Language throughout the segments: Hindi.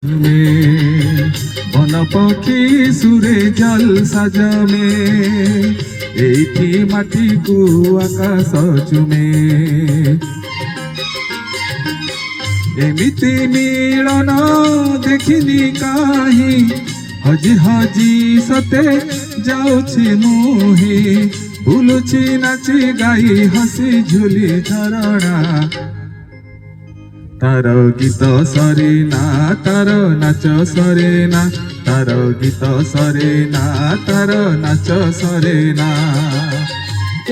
में बन पक्षी सुरे जल साजमे एठी माटी को आकाश चुमे एमिति मिलन देखिनी काहि हजी हजी सते जाउछि मुहि बुलुछि नाची गाई हसी झुली झरणा तार गीत सरे ना तार नाच सरे ना तार गीत सरे ना तार नाच सरे ना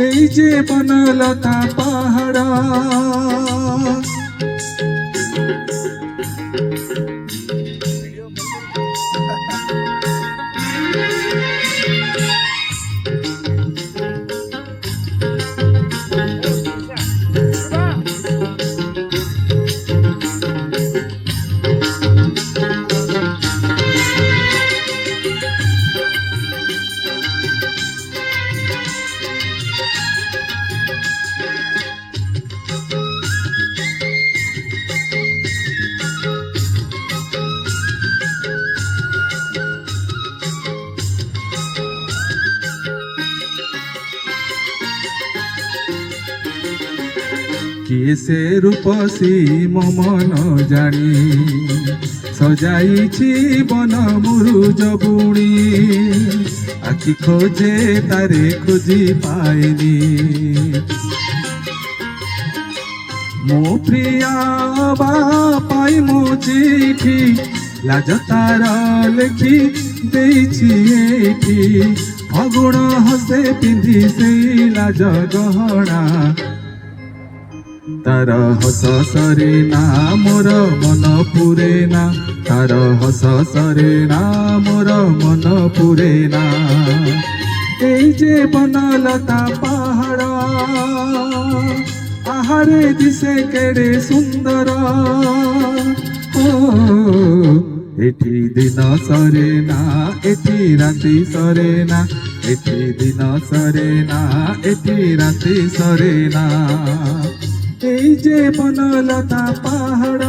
এই যে বনলতা পাহাড় किए से रूपसी ममन जानी सजाइछि बन मुरुज बुणी आखि खोजे तारे खोजी पाएनी मो प्रिया बा पाई मो चिठी लाज तार लेखि देइछि एठी फगुण हसे पिंधि से लाज गहना तार हस सरे ना मोर मन पुरे ना तार हस सरे ना मोर मन पुरे ना এই যে বনলতা পাহাড় আহারে দিশে কেড়ে সুন্দর ও এটি দিন সরে না এটি রাতি সরে না এটি দিন সরে না এটি রাতি সরে না এই যে বনলতা পাহাড়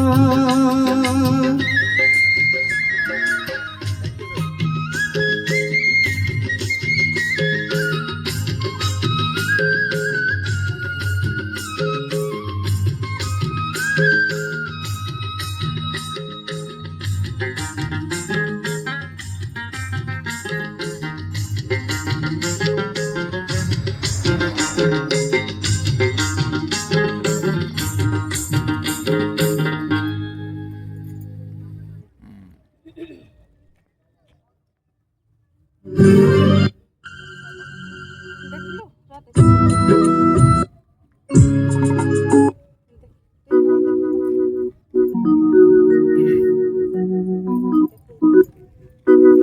দেখলো রাতে